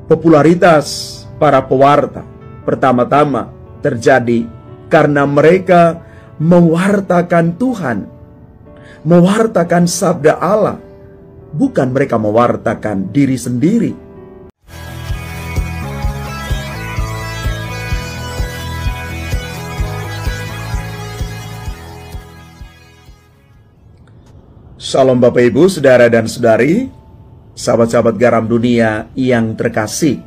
Popularitas para pewarta pertama-tama terjadi karena mereka mewartakan Tuhan, mewartakan sabda Allah, bukan mereka mewartakan diri sendiri. Shalom Bapak Ibu, Saudara dan Saudari, sahabat-sahabat garam dunia yang terkasih.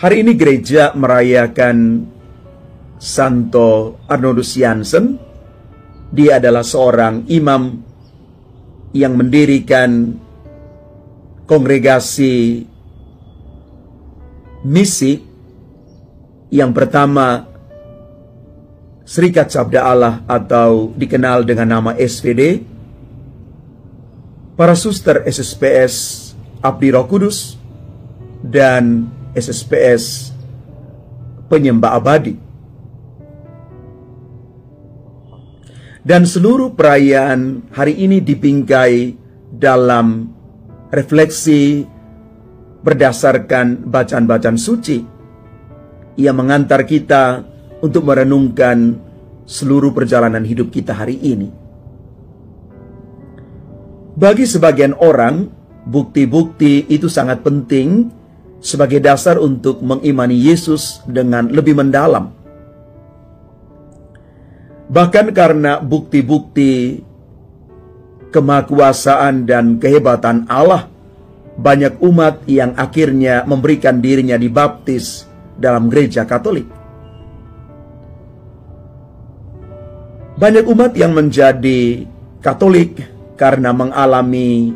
Hari ini gereja merayakan Santo Arnoldus Jansen. Dia adalah seorang imam yang mendirikan kongregasi misi yang pertama, Serikat Sabda Allah atau dikenal dengan nama SVD, para suster SSPS Abdi Roh Kudus, dan SSPS Penyembah Abadi. Dan seluruh perayaan hari ini dibingkai dalam refleksi berdasarkan bacaan-bacaan suci yang mengantar kita untuk merenungkan seluruh perjalanan hidup kita hari ini. Bagi sebagian orang, bukti-bukti itu sangat penting sebagai dasar untuk mengimani Yesus dengan lebih mendalam. Bahkan karena bukti-bukti kemahakuasaan dan kehebatan Allah, banyak umat yang akhirnya memberikan dirinya dibaptis dalam gereja Katolik. Banyak umat yang menjadi Katolik karena mengalami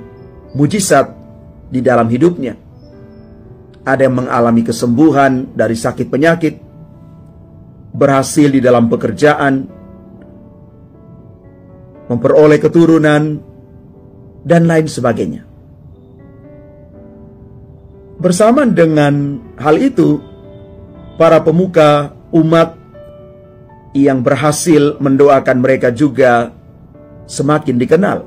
mujizat di dalam hidupnya. Ada yang mengalami kesembuhan dari sakit penyakit, berhasil di dalam pekerjaan, memperoleh keturunan, dan lain sebagainya. Bersamaan dengan hal itu, para pemuka umat yang berhasil mendoakan mereka juga semakin dikenal.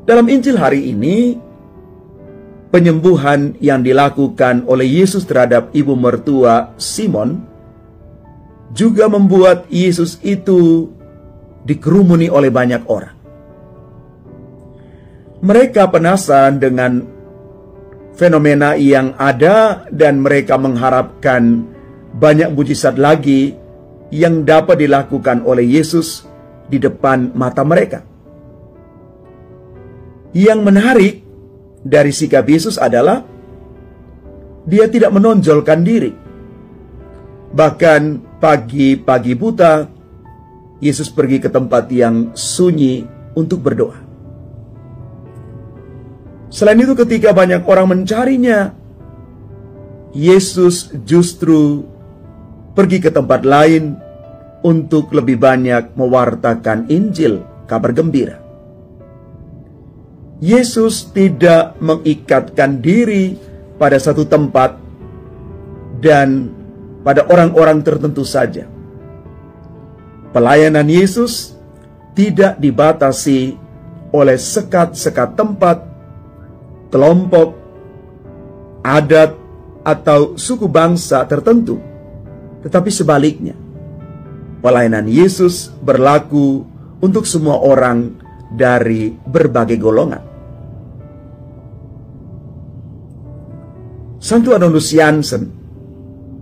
Dalam Injil hari ini, penyembuhan yang dilakukan oleh Yesus terhadap ibu mertua Simon juga membuat Yesus itu dikerumuni oleh banyak orang. Mereka penasaran dengan fenomena yang ada dan mereka mengharapkan banyak mujizat lagi yang dapat dilakukan oleh Yesus di depan mata mereka. Yang menarik dari sikap Yesus adalah dia tidak menonjolkan diri. Bahkan pagi-pagi buta, Yesus pergi ke tempat yang sunyi untuk berdoa. Selain itu, ketika banyak orang mencarinya, Yesus justru pergi ke tempat lain untuk lebih banyak mewartakan Injil, kabar gembira. Yesus tidak mengikatkan diri pada satu tempat dan pada orang-orang tertentu saja. Pelayanan Yesus tidak dibatasi oleh sekat-sekat tempat, kelompok, adat, atau suku bangsa tertentu. Tetapi sebaliknya, pelayanan Yesus berlaku untuk semua orang dari berbagai golongan. Santo Arnoldus Jansen,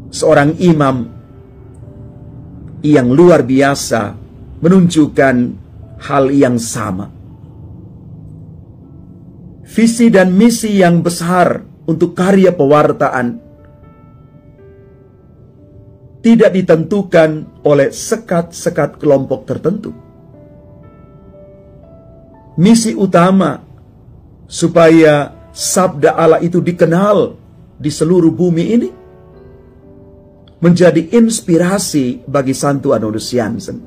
seorang imam yang luar biasa, menunjukkan hal yang sama. Visi dan misi yang besar untuk karya pewartaan tidak ditentukan oleh sekat-sekat kelompok tertentu. Misi utama supaya sabda Allah itu dikenal di seluruh bumi ini menjadi inspirasi bagi Santo Arnoldus Jansen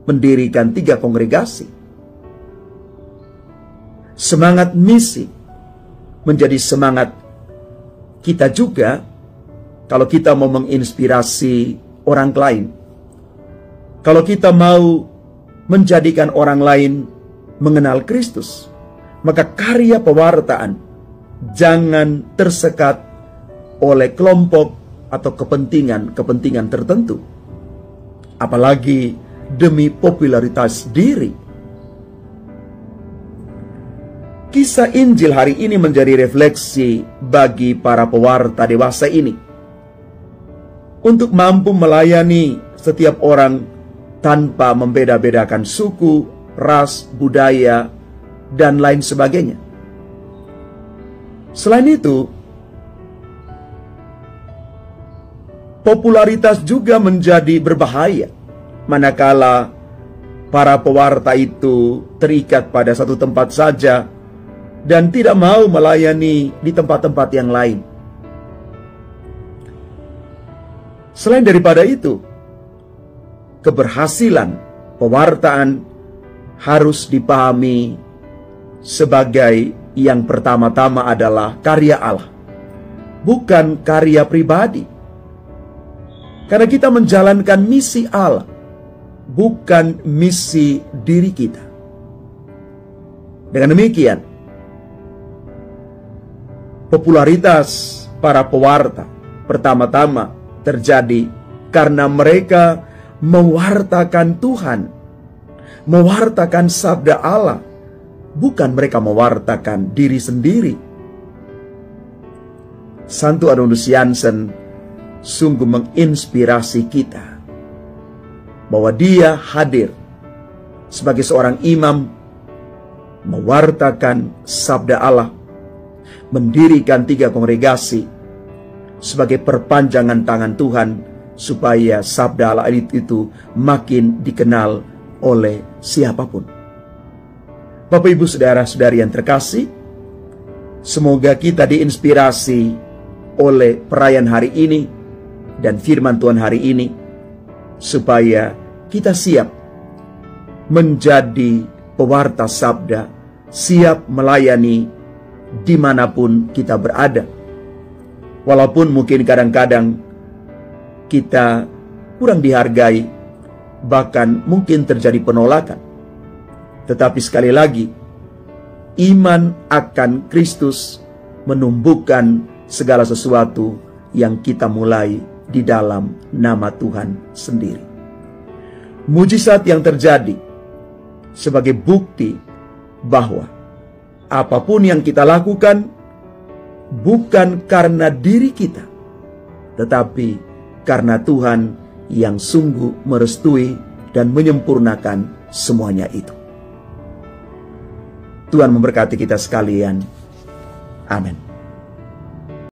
mendirikan 3 kongregasi. Semangat misi menjadi semangat kita juga kalau kita mau menginspirasi orang lain. Kalau kita mau menjadikan orang lain mengenal Kristus, maka karya pewartaan jangan tersekat oleh kelompok atau kepentingan tertentu, apalagi demi popularitas diri. Kisah Injil hari ini menjadi refleksi bagi para pewarta dewasa ini untuk mampu melayani setiap orang tanpa membeda-bedakan suku, ras, budaya, dan lain sebagainya. Selain itu, popularitas juga menjadi berbahaya manakala para pewarta itu terikat pada satu tempat saja dan tidak mau melayani di tempat-tempat yang lain. Selain daripada itu, keberhasilan pewartaan harus dipahami sebagai yang pertama-tama adalah karya Allah, bukan karya pribadi. Karena kita menjalankan misi Allah, bukan misi diri kita. Dengan demikian, popularitas para pewarta pertama-tama terjadi karena mereka mewartakan Tuhan, mewartakan sabda Allah, bukan mereka mewartakan diri sendiri. Santo Adonus Jansen sungguh menginspirasi kita bahwa dia hadir sebagai seorang imam, mewartakan sabda Allah, mendirikan 3 kongregasi sebagai perpanjangan tangan Tuhan supaya sabda Allah itu makin dikenal oleh siapapun. Bapak, Ibu, saudara-saudari yang terkasih, semoga kita diinspirasi oleh perayaan hari ini dan firman Tuhan hari ini, supaya kita siap menjadi pewarta sabda, siap melayani dimanapun kita berada. Walaupun mungkin kadang-kadang kita kurang dihargai, bahkan mungkin terjadi penolakan. Tetapi sekali lagi, iman akan Kristus menumbuhkan segala sesuatu yang kita mulai di dalam nama Tuhan sendiri. Mujizat yang terjadi sebagai bukti bahwa apapun yang kita lakukan bukan karena diri kita, tetapi karena Tuhan yang sungguh merestui dan menyempurnakan semuanya itu. Tuhan memberkati kita sekalian. Amin.